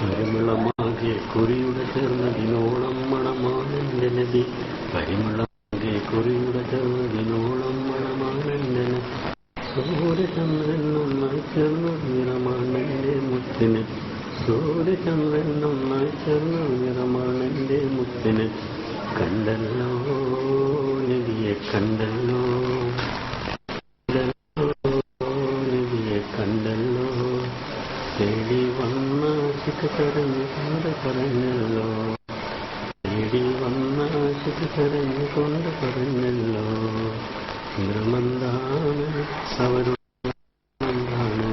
പരിമളമാകെ കുറിയുടെ ചേർന്നതിനോളം മണമാണെന്റെ നബി. പരിമളമാകെ കുറിയുടെ ചേർന്നതിനോളം മണമാണെന്റെ നബി. സൂര്യചന്ദ്രൻ ഒന്നായി ചേർന്ന നിറമാണെന്റെ മുത്തിന്. സൂര്യചന്ദ്രൻ ഒന്നായി ചേർന്ന നിറമാണെന്റെ മുത്തിന്. കണ്ടല്ലോ നബിയെ കണ്ടല്ലോ, നബിയെ കണ്ടല്ലോ. തേടി വന്ന ആശിക്ക് കരഞ്ഞു കൊണ്ട് പറഞ്ഞല്ലോ. തേടി വന്ന ആശിക്ക് കരഞ്ഞു കൊണ്ട് പറഞ്ഞല്ലോ. നിറമെന്താണ് അവരുടെ എന്താണ്,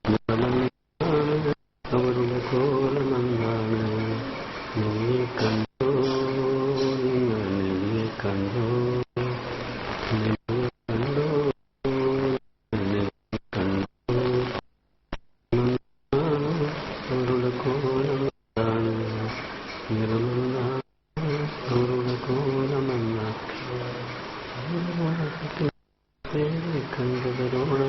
നിറമെന്താണ് അവരുടെ കോലമെന്താണ്. നീയെ കണ്ടോ നിങ്ങൾ, നീയെ കണ്ടോ, നീയെ കണ്ടോ, നീയെ കണ്ടോ. അവരുടെ കോലമെന്താണ്, നിറമെന്താണ് അവരുടെ കോലമെന്താണ്. കണ്ടവരോട്